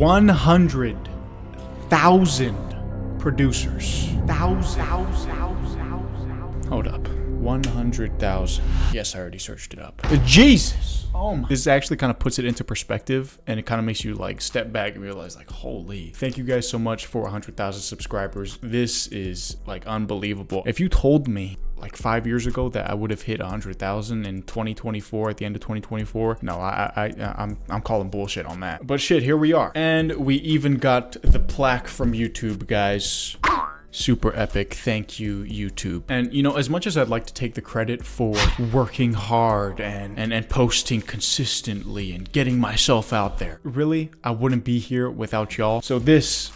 100,000 producers. Hold up. 100,000. Yes, I already searched it up. Jesus. Oh my. This actually kind of puts it into perspective, and it kind of makes you like step back and realize like, holy. Thank you guys so much for 100,000 subscribers. This is like unbelievable. If you told me like 5 years ago that I would have hit 100,000 in 2024 at the end of 2024, no, I'm calling bullshit on that. But shit, here we are. And we even got the plaque from YouTube, guys. Super epic. Thank you, YouTube. And you know, as much as I'd like to take the credit for working hard and posting consistently and getting myself out there, really, I wouldn't be here without y'all. So this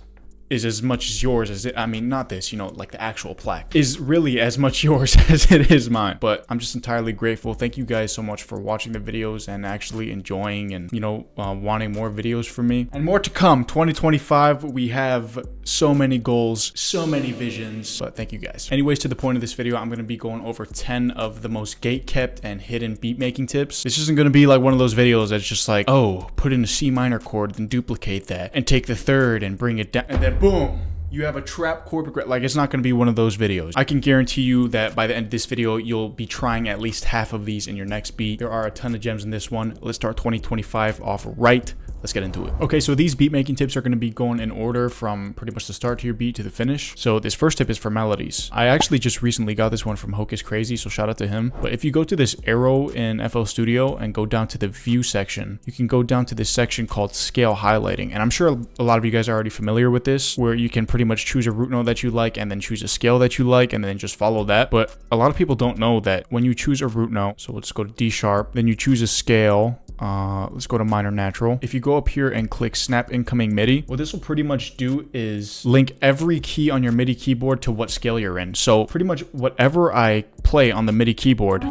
is as much as yours as it, I mean, not this, you know, like the actual plaque is really as much yours as it is mine. But I'm just entirely grateful. Thank you guys so much for watching the videos and actually enjoying and, you know, wanting more videos from me and more to come. 2025, we have so many goals, so many visions, but thank you guys. Anyways, to the point of this video, I'm going to be going over 10 of the most gate-kept and hidden beat making tips. This isn't going to be like one of those videos that's just like, oh, put in a C minor chord, then duplicate that and take the third and bring it down and then boom, you have a trap chord progression. Like, it's not going to be one of those videos. I can guarantee you that by the end of this video, you'll be trying at least half of these in your next beat. There are a ton of gems in this one. Let's start 2025 off right. Let's get into it. Okay, so these beat making tips are going to be going in order from pretty much the start to your beat to the finish. So this first tip is for melodies. I actually just recently got this one from Hocus Crazy, so shout out to him. But if you go to this arrow in FL Studio and go down to the view section, you can go down to this section called scale highlighting. And I'm sure a lot of you guys are already familiar with this, where you can pretty much choose a root note that you like and then choose a scale that you like and then just follow that. But a lot of people don't know that when you choose a root note, so let's go to D sharp, then you choose a scale. Let's go to minor natural. If you go up here and click snap incoming MIDI, what this will pretty much do is link every key on your MIDI keyboard to what scale you're in. So pretty much whatever I play on the MIDI keyboard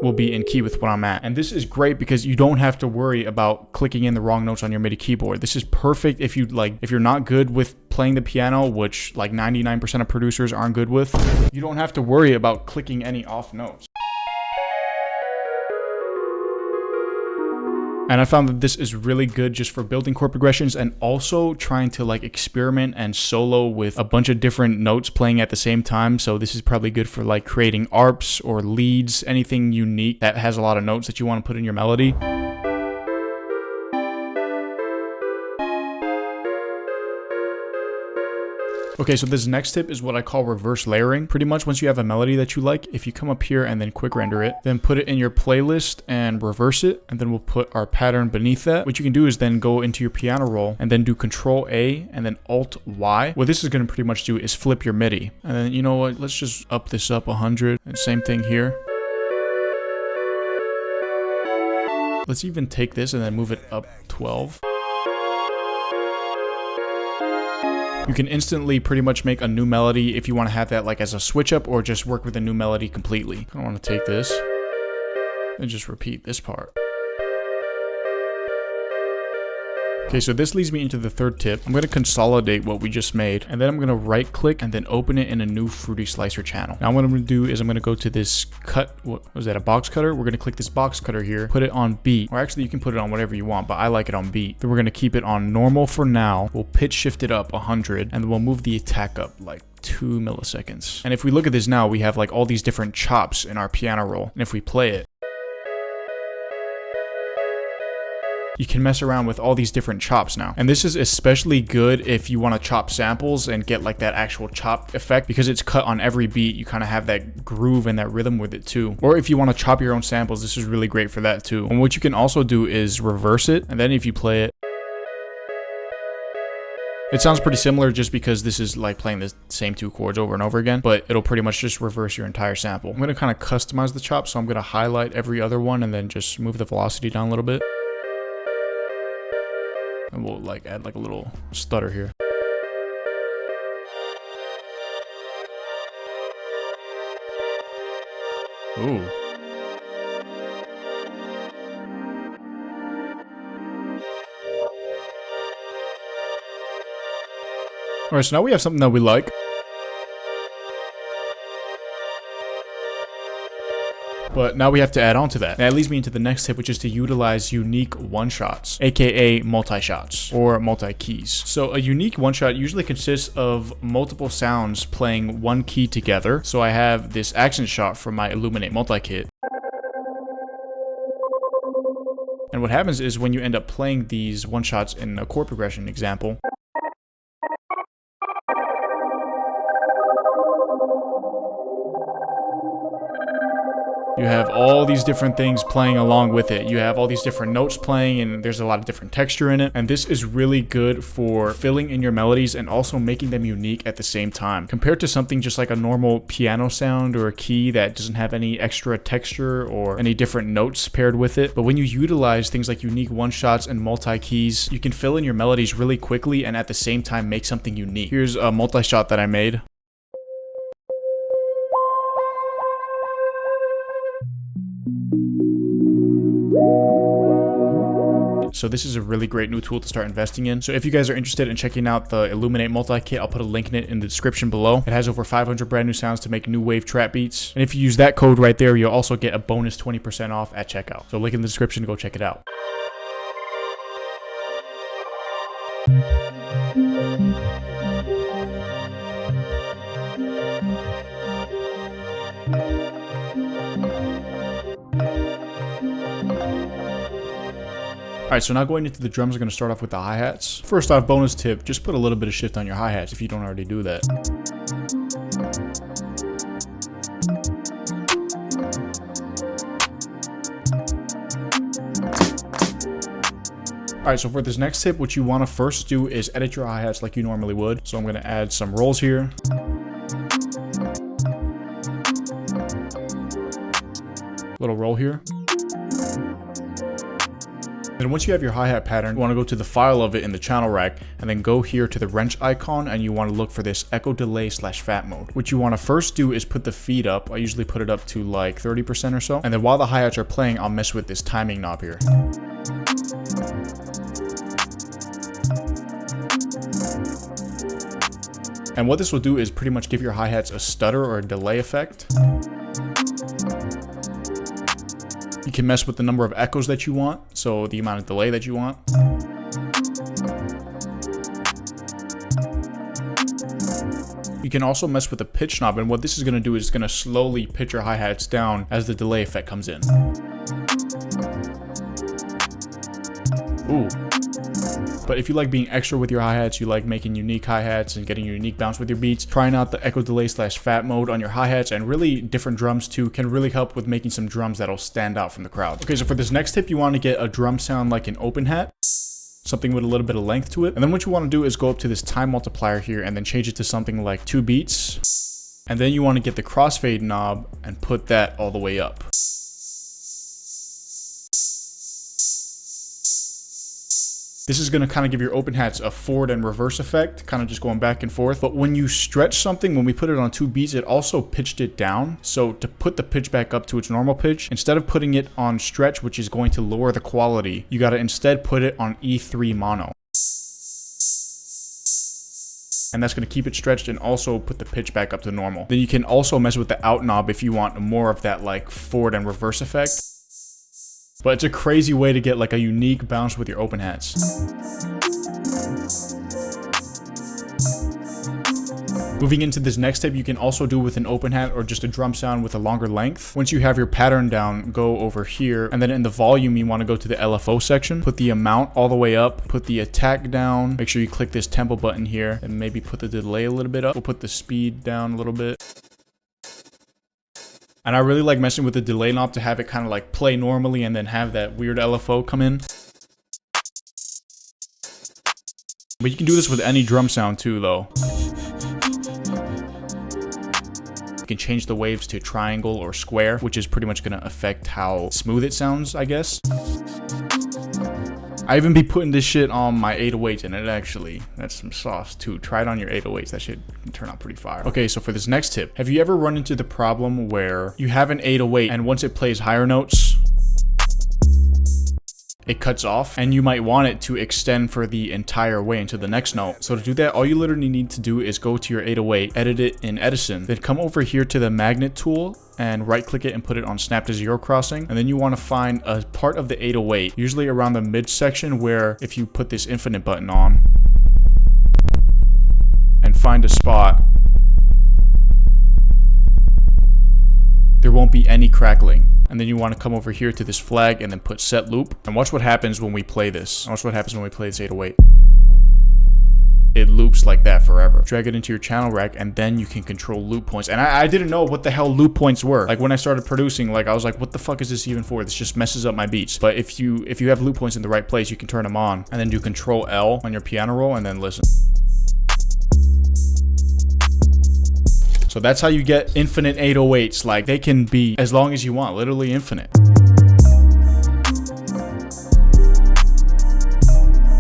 will be in key with what I'm at. And this is great because you don't have to worry about clicking in the wrong notes on your MIDI keyboard. This is perfect if you're not good with playing the piano, which like 99% of producers aren't good with. You don't have to worry about clicking any off notes. And I found that this is really good just for building chord progressions and also trying to like experiment and solo with a bunch of different notes playing at the same time. So this is probably good for like creating arps or leads, anything unique that has a lot of notes that you want to put in your melody. Okay, so this next tip is what I call reverse layering. Pretty much once you have a melody that you like, if you come up here and then quick render it, then put it in your playlist and reverse it, and then we'll put our pattern beneath that. What you can do is then go into your piano roll and then do Control A and then Alt Y. What this is going to pretty much do is flip your MIDI. And then, you know what, let's just up this up 100. And same thing here. Let's even take this and then move it up 12. You can instantly pretty much make a new melody if you want to have that like as a switch up or just work with a new melody completely. I want to take this and just repeat this part. Okay, so this leads me into the third tip. I'm going to consolidate what we just made, and then I'm going to right click and then open it in a new Fruity Slicer channel. Now what I'm going to do is I'm going to go to this cut, what was that, a box cutter? We're going to click this box cutter here, put it on beat, or actually you can put it on whatever you want, but I like it on beat. Then we're going to keep it on normal for now. We'll pitch shift it up 100, and then we'll move the attack up like 2 milliseconds. And if we look at this now, we have like all these different chops in our piano roll. And if we play it, you can mess around with all these different chops now. And this is especially good if you want to chop samples and get like that actual chop effect, because it's cut on every beat. You kind of have that groove and that rhythm with it too. Or if you want to chop your own samples, this is really great for that too. And what you can also do is reverse it. And then if you play it, it sounds pretty similar just because this is like playing the same 2 chords over and over again, but it'll pretty much just reverse your entire sample. I'm going to kind of customize the chop. So I'm going to highlight every other one and then just move the velocity down a little bit. And we'll like add like a little stutter here. Ooh. Alright, so now we have something that we like. But now we have to add on to that. That leads me into the next tip, which is to utilize unique one-shots, aka multi-shots or multi-keys. So a unique one-shot usually consists of multiple sounds playing one key together. So I have this accent shot from my Illuminate multi-kit. And what happens is when you end up playing these one-shots in a chord progression example, you have all these different things playing along with it. You have all these different notes playing, and there's a lot of different texture in it. And this is really good for filling in your melodies and also making them unique at the same time. Compared to something just like a normal piano sound or a key that doesn't have any extra texture or any different notes paired with it. But when you utilize things like unique one-shots and multi-keys, you can fill in your melodies really quickly and at the same time make something unique. Here's a multi-shot that I made. So this is a really great new tool to start investing in. So if you guys are interested in checking out the Illuminate multi-kit, I'll put a link in it in the description below. It has over 500 brand new sounds to make new wave trap beats. And if you use that code right there, you'll also get a bonus 20% off at checkout. So link in the description, go check it out. Alright, so now going into the drums, we're going to start off with the hi-hats. First off, bonus tip, just put a little bit of shift on your hi-hats if you don't already do that. Alright, so for this next tip, what you want to first do is edit your hi-hats like you normally would. So I'm going to add some rolls here. Little roll here. Then once you have your hi-hat pattern, you want to go to the file of it in the channel rack and then go here to the wrench icon and you want to look for this echo delay / fat mode. What you want to first do is put the feed up. I usually put it up to like 30% or so. And then while the hi-hats are playing, I'll mess with this timing knob here. And what this will do is pretty much give your hi-hats a stutter or a delay effect. You can mess with the number of echoes that you want, so the amount of delay that you want. You can also mess with the pitch knob, and what this is going to do is it's going to slowly pitch your hi-hats down as the delay effect comes in. Ooh. But if you like being extra with your hi-hats, you like making unique hi-hats and getting a unique bounce with your beats, trying out the echo delay / fat mode on your hi-hats and really different drums too can really help with making some drums that'll stand out from the crowd. Okay, so for this next tip, you want to get a drum sound like an open hat, something with a little bit of length to it. And then what you want to do is go up to this time multiplier here and then change it to something like 2 beats. And then you want to get the crossfade knob and put that all the way up. This is going to kind of give your open hats a forward and reverse effect, kind of just going back and forth. But when you stretch something, when we put it on 2 beats, it also pitched it down. So to put the pitch back up to its normal pitch, instead of putting it on stretch, which is going to lower the quality, you got to instead put it on E3 mono. And that's going to keep it stretched and also put the pitch back up to normal. Then you can also mess with the out knob if you want more of that like forward and reverse effect. But it's a crazy way to get like a unique bounce with your open hats. Moving into this next tip, you can also do with an open hat or just a drum sound with a longer length. Once you have your pattern down, go over here, and then in the volume, you want to go to the LFO section, put the amount all the way up, put the attack down, make sure you click this tempo button here, and maybe put the delay a little bit up. We'll put the speed down a little bit. And I really like messing with the delay knob to have it kind of like play normally and then have that weird LFO come in. But you can do this with any drum sound too, though. You can change the waves to triangle or square, which is pretty much going to affect how smooth it sounds, I guess. I even be putting this shit on my 808s, and it actually, that's some sauce too. Try it on your 808s, that shit can turn out pretty fire. Okay, so for this next tip, have you ever run into the problem where you have an 808 and once it plays higher notes, it cuts off, and you might want it to extend for the entire way into the next note. So to do that, all you literally need to do is go to your 808, edit it in Edison, then come over here to the magnet tool and right click it and put it on snap to zero crossing. And then you want to find a part of the 808, usually around the midsection, where if you put this infinite button on and find a spot, there won't be any crackling. And then you want to come over here to this flag and then put set loop. And watch what happens when we play this. Watch what happens when we play this 808. It loops like that forever. Drag it into your channel rack and then you can control loop points. And I didn't know what the hell loop points were. Like when I started producing, like I was like, what the fuck is this even for? This just messes up my beats. But if you have loop points in the right place, you can turn them on and then do Control L on your piano roll and then listen. So that's how you get infinite 808s. Like they can be as long as you want, literally infinite.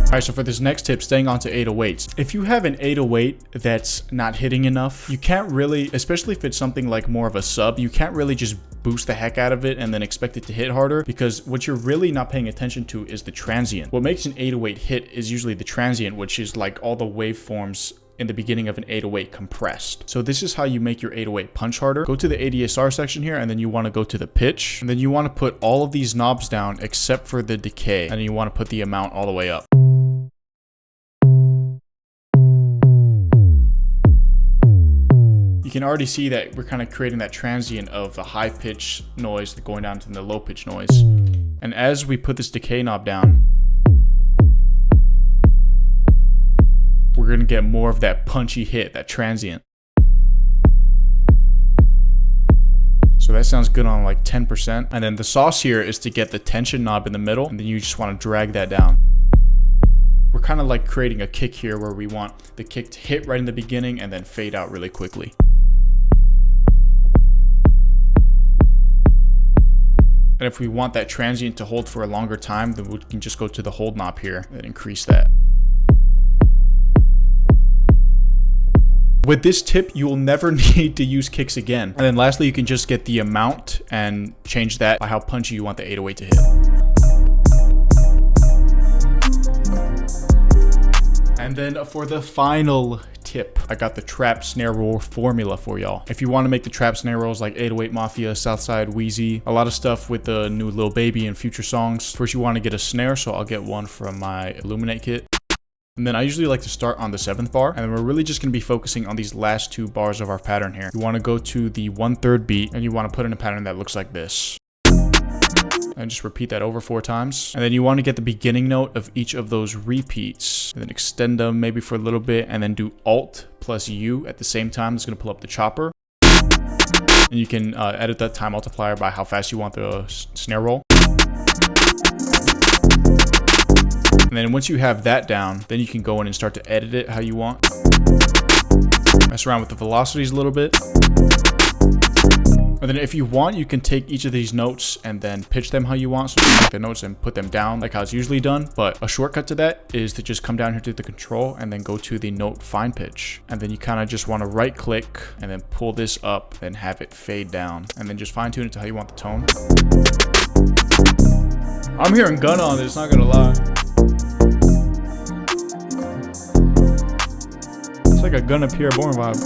All right, so for this next tip, staying on to 808s. If you have an 808 that's not hitting enough, you can't really, especially if it's something like more of a sub, you can't really just boost the heck out of it and then expect it to hit harder, because what you're really not paying attention to is the transient. What makes an 808 hit is usually the transient, which is like all the waveforms in the beginning of an 808 compressed. So this is how you make your 808 punch harder. Go to the ADSR section here, and then you want to go to the pitch, and then you want to put all of these knobs down except for the decay, and then you want to put the amount all the way up. You can already see that we're kind of creating that transient of the high pitch noise going down to the low pitch noise. And as we put this decay knob down, we're going to get more of that punchy hit, that transient. So that sounds good on like 10%. And then the sauce here is to get the tension knob in the middle, and then you just want to drag that down. We're kind of like creating a kick here where we want the kick to hit right in the beginning and then fade out really quickly. And if we want that transient to hold for a longer time, then we can just go to the hold knob here and increase that. With this tip, you will never need to use kicks again. And then lastly, you can just get the amount and change that by how punchy you want the 808 to hit. And then for the final tip, I got the trap snare roll formula for y'all. If you want to make the trap snare rolls like 808 Mafia, Southside, Wheezy, a lot of stuff with the new Lil Baby and future songs, first you want to get a snare, so I'll get one from my Illuminate kit. And then I usually like to start on the 7th bar, and then we're really just going to be focusing on these last 2 bars of our pattern here. You want to go to the 1/3 beat, and you want to put in a pattern that looks like this. And just repeat that over 4 times. And then you want to get the beginning note of each of those repeats, and then extend them maybe for a little bit, and then do Alt plus U at the same time. It's going to pull up the chopper. And you can edit that time multiplier by how fast you want the snare roll. And then once you have that down, then you can go in and start to edit it how you want. Mess around with the velocities a little bit. And then if you want, you can take each of these notes and then pitch them how you want. So you can take the notes and put them down like how it's usually done. But a shortcut to that is to just come down here to the control and then go to the note fine pitch. And then you kind of just want to right click and then pull this up and have it fade down. And then just fine tune it to how you want the tone. I'm hearing gun on this, not gonna lie. It's like a Gun Up Here Born vibe.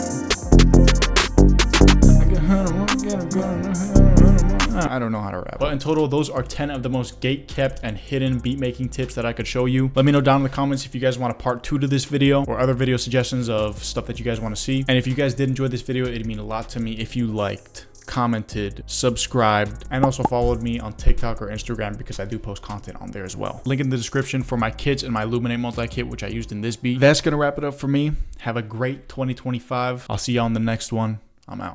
I don't know how to rap. But in total, those are 10 of the most gate-kept and hidden beat making tips that I could show you. Let me know down in the comments if you guys want a part 2 to this video or other video suggestions of stuff that you guys want to see. And if you guys did enjoy this video, it'd mean a lot to me if you liked, commented, subscribed, and also followed me on TikTok or Instagram, because I do post content on there as well. Link in the description for my kits and my Illuminate multi-kit, which I used in this beat. That's gonna wrap it up for me. Have a great 2025. I'll see you on the next one. I'm out.